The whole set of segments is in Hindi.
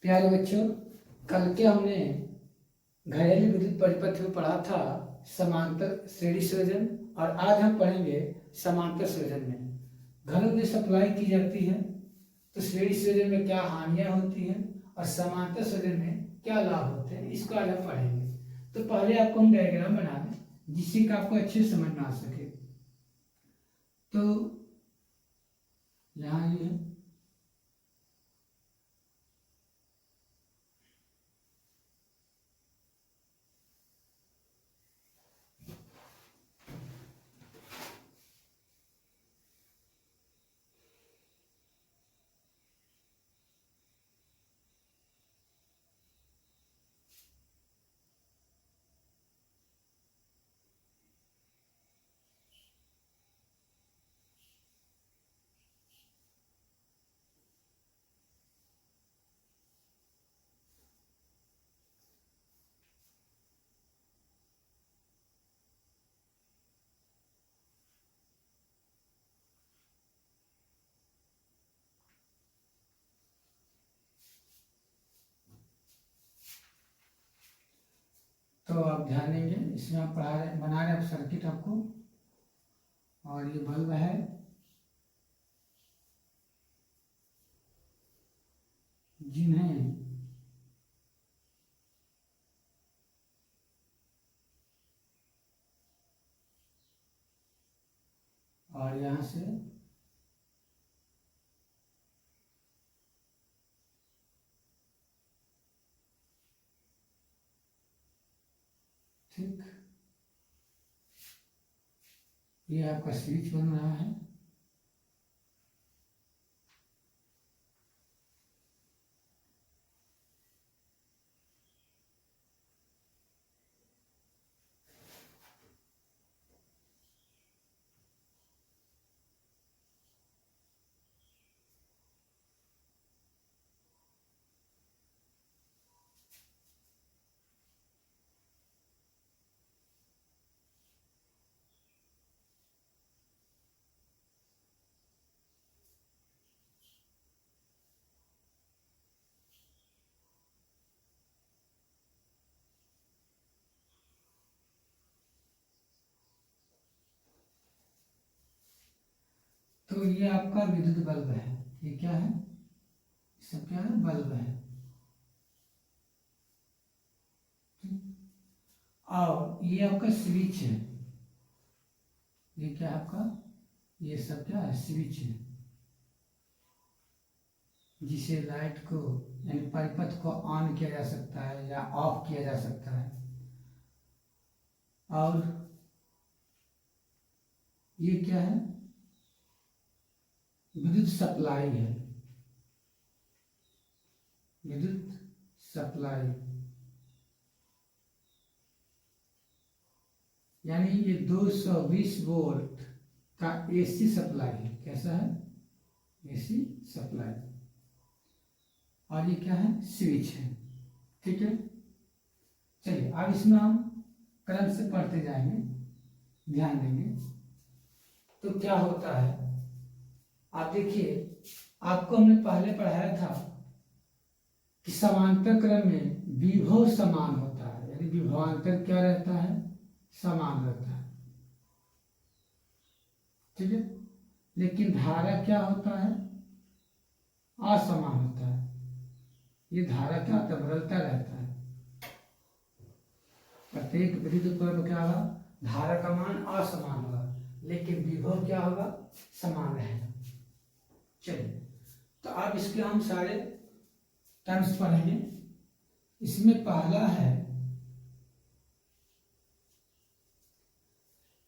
प्यारे बच्चों, कल के हमने घरेलू विद्युत परिपथ में पढ़ा था समांतर श्रेणी संयोजन, और आज हम पढ़ेंगे समांतर संयोजन में घनों में सप्लाई की जाती है तो श्रेणी संयोजन में क्या हानियां होती हैं और समांतर संयोजन में क्या लाभ होते हैं, इसको आज हम पढ़ेंगे। तो पहले आपको हम डायग्राम बना दें जिससे कि आपको अच्छे से समझ में आ सके। तो यहाँ ये तो आप ध्यान देंगे, इसमें आप बना रहे हैं सर्किट आपको, और ये बल्ब है, जिन्हें और यहाँ से ठीक ये आपका स्विच बन रहा है। तो ये आपका विद्युत बल्ब है, ये क्या है, सब क्या है, बल्ब है। और ये आपका स्विच है, ये क्या है आपका, ये सब क्या है, स्विच है, जिसे लाइट को यानी परिपथ को ऑन किया जा सकता है या ऑफ किया जा सकता है। और ये क्या है, विद्युत सप्लाई है, विद्युत सप्लाई, यानी ये 220 वोल्ट का एसी सप्लाई है। कैसा है, एसी सप्लाई। और ये क्या है, स्विच है। ठीक है, चलिए अब इसमें हम क्रम से पढ़ते जाएंगे, ध्यान देंगे। तो क्या होता है, आप देखिए, आपको हमने पहले पढ़ाया था कि समांतर क्रम में विभव समान होता है, यानी विभवांतर क्या रहता है, समान रहता है। ठीक है, लेकिन धारा क्या होता है, असमान होता है। ये धारा क्या होता है, बदलता रहता है। प्रत्येक विद्युत उपकरण क्या होगा, धारा का मान असमान होगा, लेकिन विभव क्या होगा, समान रहेगा। चलिए, तो अब इसके हम सारे टर्म्स पढ़ेंगे। इसमें पहला है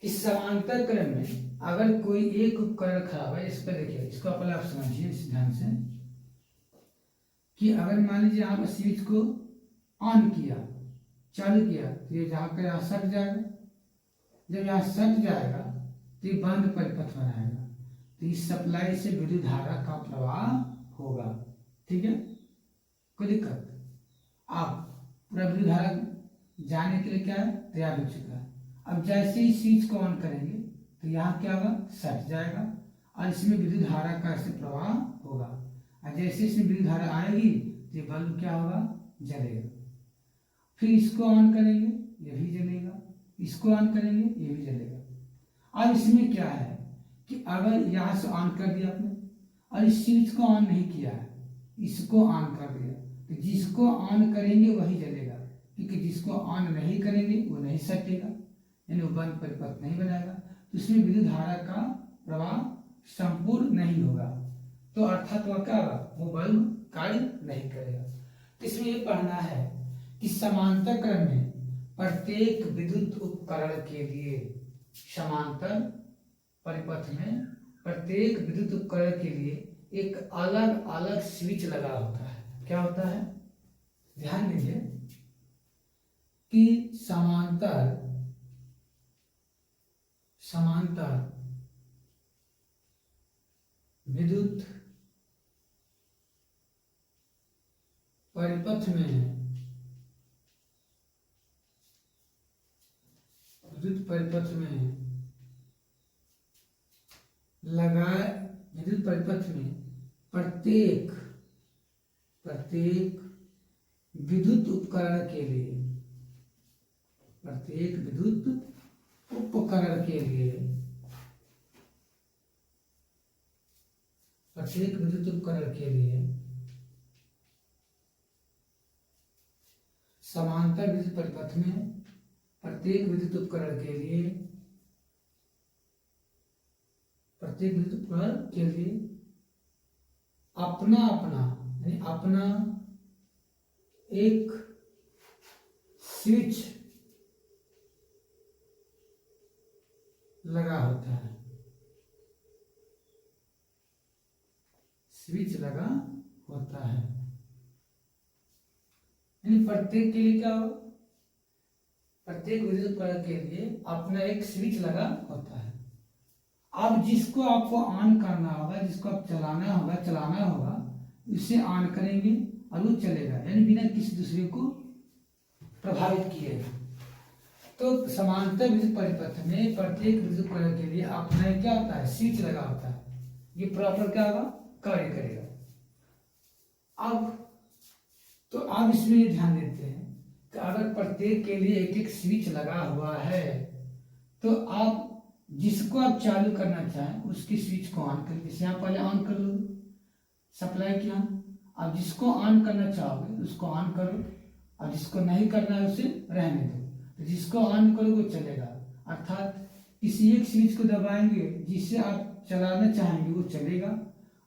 कि समांतर क्रम में अगर कोई एक उपकरण खराब है, इस पर देखिए, इसको पहले आप समझिए इस ध्यान से, कि अगर मान लीजिए आप स्विच को ऑन किया, चालू किया, तो ये जहाँ पे यहाँ सट जाएगा। जब यहाँ सट जाएगा तो ये बंद परिपथ बनाएगा, तो इस सप्लाई से विद्युत धारा का प्रवाह होगा। ठीक है, कोई दिक्कत, आप पूरा विद्युत धारा जाने के लिए क्या है, तैयार हो चुका है। अब जैसे ही स्विच को ऑन करेंगे तो यहाँ क्या होगा, सट जाएगा, और इसमें विद्युत धारा का ऐसे प्रवाह होगा। और जैसे इसमें विद्युत धारा आएगी तो ये बल्ब क्या होगा, जलेगा। फिर इसको ऑन करेंगे, ये भी जलेगा, इसको ऑन करेंगे, ये भी जलेगा। अब इसमें क्या है कि अगर यहाँ से ऑन कर दिया आपने और इस स्विच को ऑन नहीं किया है, इसको ऑन कर दिया, तो जिसको ऑन करेंगे वही जलेगा, क्योंकि जिसको ऑन नहीं करेंगे वो नहीं सटेगा, यानी वो बंद परिपथ नहीं बनाएगा, तो उसमें विद्युत धारा का प्रवाह संपूर्ण नहीं होगा, तो अर्थात वह क्या होगा, वो बल्ब कार्य नहीं करेगा। तो इसमें ये पढ़ना है कि समांतर क्रम में प्रत्येक विद्युत उपकरण के लिए, समांतर परिपथ में प्रत्येक विद्युत उपकरण के लिए एक अलग अलग स्विच लगा होता है। क्या होता है, ध्यान दीजिए कि समांतर विद्युत परिपथ में लगाए विद्युत परिपथ में प्रत्येक विद्युत उपकरण के लिए, प्रत्येक विद्युत उपकरण के लिए, प्रत्येक विद्युत उपकरण के लिए समांतर विद्युत परिपथ में प्रत्येक विद्युत उपकरण के लिए, प्रत्येक विद्युत उपकरण के लिए अपना अपना यानी अपना एक स्विच लगा होता है, स्विच लगा होता है। यानी प्रत्येक के लिए क्या हो, प्रत्येक विद्युत उपकरण के लिए अपना एक स्विच लगा होता है। अब जिसको आपको ऑन करना होगा, जिसको आप चलाना होगा उसे ऑन करेंगे और वो चलेगा, यानी बिना किसी दूसरे को प्रभावित किए। तो समांतर विद्युत परिपथ में प्रत्येक विद्युत उपकरण के लिए अपना क्या होता है, स्विच लगा होता है, ये प्रॉपर क्या होगा, कार्य करेगा। अब इसमें ध्यान देते हैं कि अगर प्रत्येक के लिए एक एक स्विच लगा हुआ है, तो आप जिसको आप चालू करना चाहें उसकी स्विच को ऑन कर, जैसे यहाँ पहले ऑन कर लो, सप्लाई किया, अब जिसको ऑन करना चाहोगे उसको ऑन करो, और जिसको नहीं करना है उसे रहने दो। तो जिसको ऑन करो वो चलेगा, अर्थात किसी एक स्विच को दबाएंगे जिससे आप चलाना चाहेंगे वो चलेगा,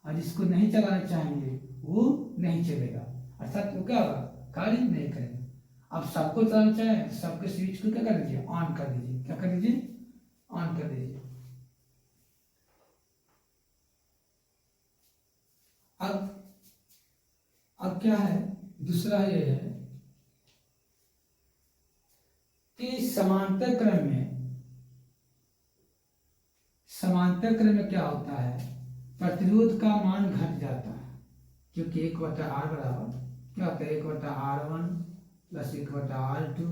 और जिसको नहीं चलाना चाहेंगे वो नहीं चलेगा, अर्थात वो क्या होगा, कार्य नहीं करेगा। अब सबको चलाना चाहें तो सबके स्विच को क्या कर दीजिए, ऑन कर दीजिए। क्या कर दीजिए, ऑन कर दीजिए। अब क्या है, दूसरा ये है कि समांतर क्रम में क्या होता है, प्रतिरोध का मान घट जाता है, क्योंकि 1/R बराबर क्या होता है, 1/R1 plus 1/R2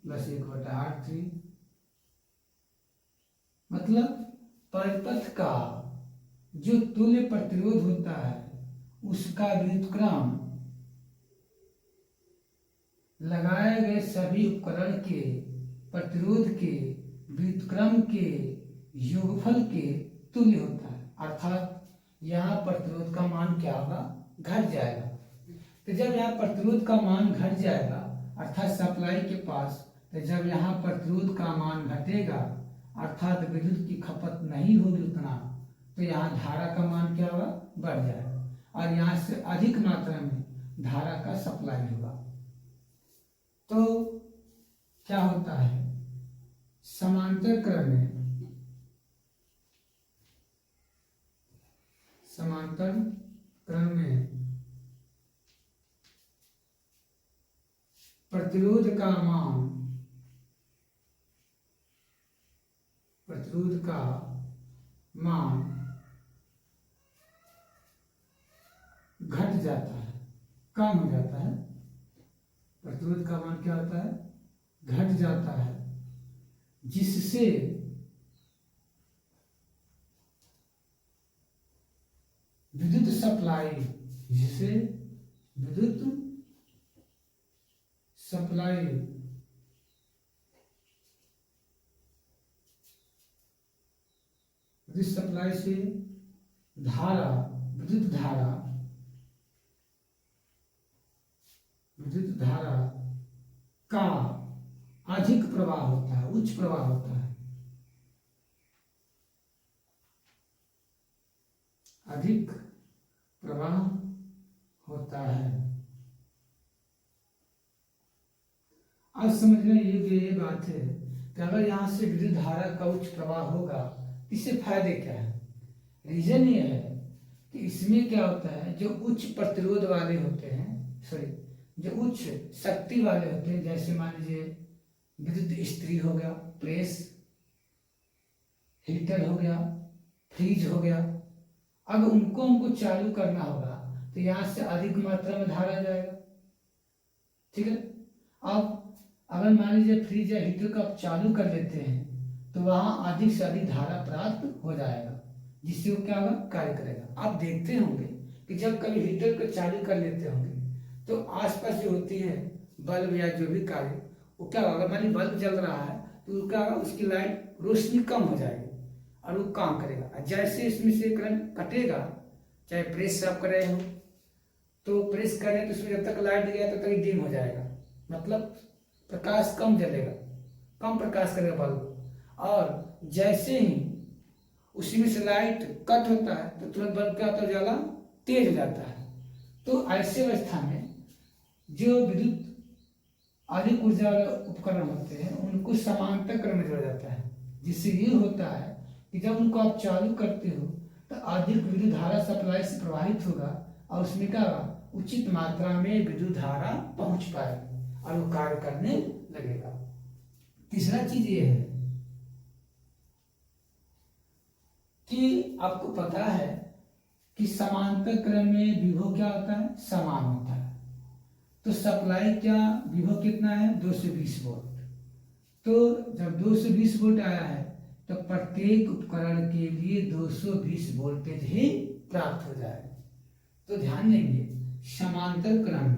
plus 1/R3, मतलब परिपथ का जो तुल्य प्रतिरोध होता है उसका व्युत्क्रम लगाए गए सभी उपकरण के प्रतिरोध के व्युत्क्रम के योगफल के तुल्य होता है, अर्थात यहाँ प्रतिरोध का मान क्या होगा, घट जाएगा। तो जब यहाँ प्रतिरोध का मान घट जाएगा, अर्थात सप्लाई के पास, तो जब यहाँ प्रतिरोध का मान घटेगा, अर्थात विद्युत की खपत नहीं होगी उतना, तो यहाँ धारा का मान क्या होगा, बढ़ जाएगा, और यहाँ से अधिक मात्रा में धारा का सप्लाई होगा। तो क्या होता है, समांतर क्रम में प्रतिरोध का मान घट जाता है, कम हो जाता है। प्रतिरोध का मान क्या होता है, घट जाता है, जिससे विद्युत सप्लाई से धारा, विद्युत धारा का अधिक प्रवाह होता है, उच्च प्रवाह होता है, अधिक प्रवाह होता है। अब समझने ये बात है कि अगर यहाँ से विद्युत धारा का उच्च प्रवाह होगा, इससे फायदे क्या है? रीजन ये है कि इसमें क्या होता है, जो उच्च प्रतिरोध वाले होते हैं, जो उच्च शक्ति वाले होते हैं, जैसे मान लीजिए विद्युत इस्त्री हो गया, प्रेस, हीटर हो गया, फ्रिज हो गया, अब उनको हमको चालू करना होगा तो यहाँ से अधिक मात्रा में धारा जाएगा। ठीक है। अब अगर मान लीजिए फ्रिज या हीटर को आप चालू कर लेते हैं तो वहाँ अधिक से अधिक धारा प्राप्त हो जाएगा, जिससे वो क्या होगा, कार्य करेगा। आप देखते होंगे कि जब कभी हीटर को चालू कर लेते होंगे तो आसपास जो होती है बल्ब या जो भी कार्य, वो क्या होगा, मान ली बल्ब जल रहा है तो क्या होगा, उसकी लाइट रोशनी कम हो जाएगी और वो काम करेगा। जैसे इसमें से करंट कटेगा, चाहे प्रेस आप कर रहे हो तो प्रेस करें तो उसमें जब तक लाइट गया तब तक डिम हो जाएगा, मतलब प्रकाश कम जलेगा, कम प्रकाश करेगा बल्ब। और जैसे ही उसी में से लाइट कट होता है तो तुरंत बल्ब क्या होता है, उजाला तेज हो जाता है। तो ऐसे अवस्था में जो विद्युत अधिक ऊर्जा वाले उपकरण होते हैं उनको समांतर क्रम में जोड़ा जाता है, जिससे ये होता है कि जब उनको आप चालू करते हो तो अधिक विद्युत धारा सप्लाई से प्रवाहित होगा और उसमें क्या होगा, उचित मात्रा में विद्युत धारा पहुंच पाएगी और वो कार्य करने लगेगा। तीसरा चीज ये है कि आपको पता है कि समांतर क्रम में विभव क्या होता है, समान होता है। तो सप्लाई क्या विभव कितना है, 220 वोल्ट। तो जब 220 वोल्ट आया है तो प्रत्येक उपकरण के लिए 220 वोल्टेज ही प्राप्त हो जाएगा। तो ध्यान देंगे, समांतर क्रम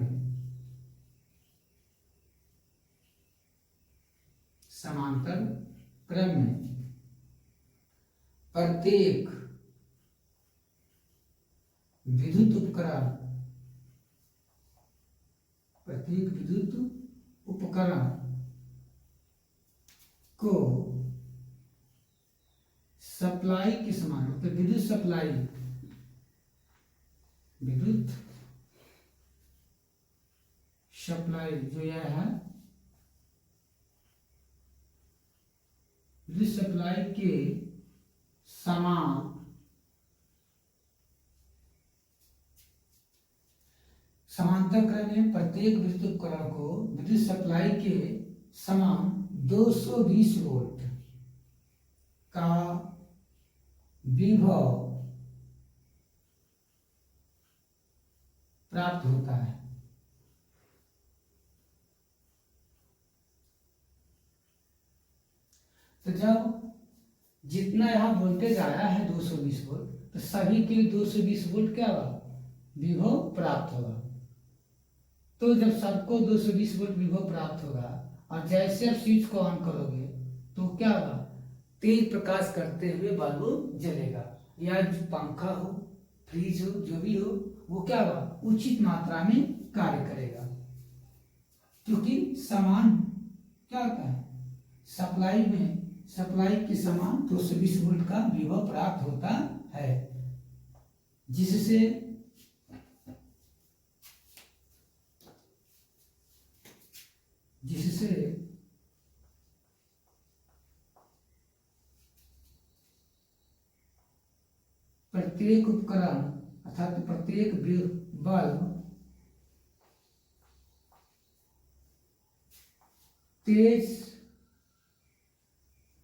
में प्रत्येक विद्युत उपकरण को सप्लाई के समान, मतलब विद्युत सप्लाई जो यह है, विद्युत सप्लाई के समान समांतर क्रम में प्रत्येक विद्युत उपकरण को विद्युत सप्लाई के समान 220 वोल्ट का विभव प्राप्त होता है। तो जब जितना यहां वोल्टेज आया है 220 वोल्ट, तो सभी के लिए 220 वोल्ट क्या होगा, विभव प्राप्त होगा। तो जब सबको 220 वोल्ट विभव प्राप्त होगा और जैसे आप स्विच को ऑन करोगे तो क्या होगा, तेज प्रकाश करते हुए बल्ब जलेगा, या जो पंखा हो, फ्रिज हो, जो भी हो, वो क्या होगा, उचित मात्रा में कार्य करेगा। क्योंकि समान क्या होता है, सप्लाई के समान 220 वोल्ट का विभव प्राप्त होता है, जिससे प्रत्येक उपकरण अर्थात प्रत्येक बल्ब तेज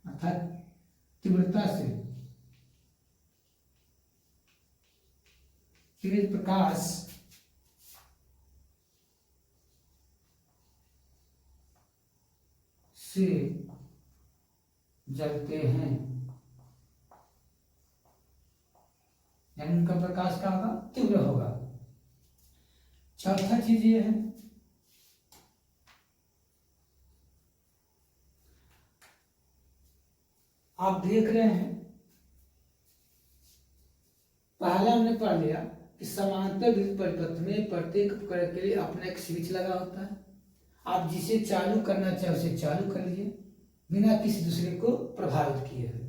अर्थात तीव्रता से तेज प्रकाश से जलते हैं, यानी उनका प्रकाश का होगा, तीव्र होगा। चौथा चीज ये है आप देख रहे हैं, पहले हमने पढ़ लिया कि समांतर विद्युत परिपथ में प्रत्येक उपकरण के लिए अपना एक स्विच लगा होता है। आप जिसे चालू करना चाहे उसे चालू कर लीजिए बिना किसी दूसरे को प्रभावित किए हुए।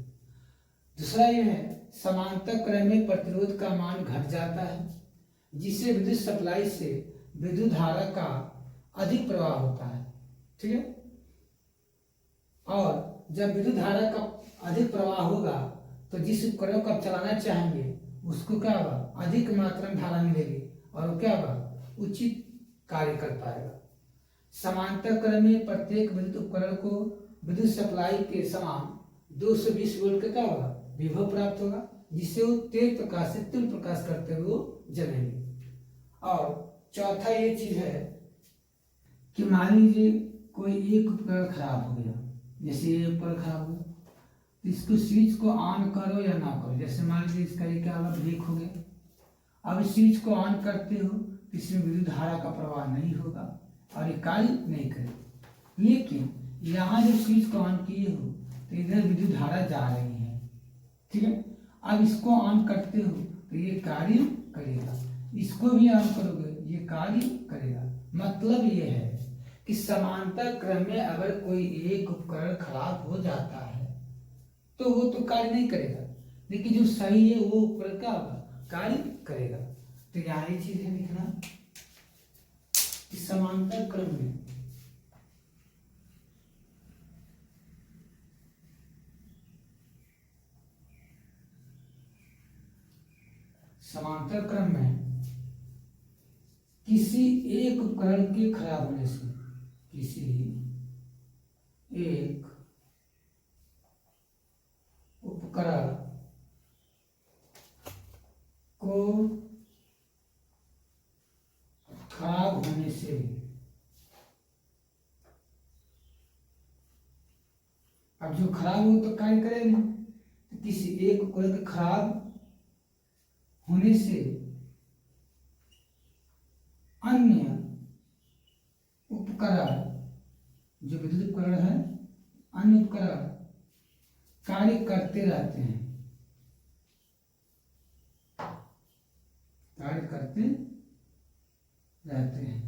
दूसरा यह है, समांतर क्रम में प्रतिरोध का मान घट जाता है, जिससे विद्युत सप्लाई से विद्युत धारा का अधिक प्रवाह होता है। ठीक है, और जब विद्युत धारा का अधिक प्रवाह होगा तो जिस उपकरण को आप चलाना चाहेंगे उसको क्या होगा, अधिक मात्रा में धारा मिलेगी और वो क्या होगा, उचित कार्य कर पाएगा। समांतर क्रम में प्रत्येक विद्युत उपकरण को विद्युत सप्लाई के समान 220 वोल्ट का क्या होगा, विभव प्राप्त होगा, जिससे वो तेज प्रकाश से तुल्य प्रकाश करते हुए वो जलेंगे। और चौथा ये चीज है कि मान लीजिए कोई एक उपकरण खराब हो गया, जैसे ये उपकरण खराब हो गया, इसको स्विच को ऑन करो या ना करो, जैसे मान लीजिए इसका ये क्या होगा, ब्रेक हो गया। अब स्विच को ऑन करते हो तो इसमें विद्युत धारा का प्रवाह नहीं होगा और ये कार्य नहीं करेगा। लेकिन यहाँ जब स्विच को ऑन किए हो तो इधर विद्युत धारा जा रही है। ठीक है, अब इसको ऑन करते हो तो ये कार्य करेगा, इसको भी ऑन करोगे ये कार्य करेगा। मतलब ये है कि समांतर क्रम में अगर कोई एक उपकरण खराब हो जाता है तो वो तो कार्य नहीं करेगा, लेकिन जो सही है वो उपकरण क्या होगा, कार्य करेगा। तो यहाँ ये चीज है लिखना कि समांतर क्रम में किसी एक उपकरण के खराब होने से, किसी एक उपकरण को खराब होने से अब जो खराब हो तो कार्य करेगा नहीं, तो किसी एक उपकरण के खराब होने से अन्य उपकरण, जो विद्युत उपकरण है, अन्य उपकरण कार्य करते रहते हैं, कार्य करते रहते हैं।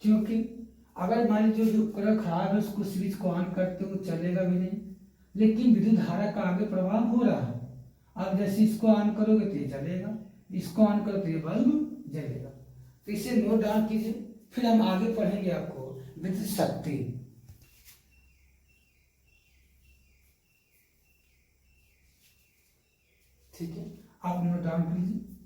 क्योंकि अगर मान लीजिए जो उपकरण खराब है उसको स्विच को ऑन करते हो चलेगा भी नहीं, लेकिन विद्युत धारा का आगे प्रवाह हो रहा है। अब जैसे इसको ऑन करोगे तो ये चलेगा, इसको ऑन करो तो ये बल्ब जलेगा। तो इसे नोट डाउन कीजिए, फिर हम आगे पढ़ेंगे आपको विद्युत शक्ति। ठीक है, आप नोट डाउन कीजिए।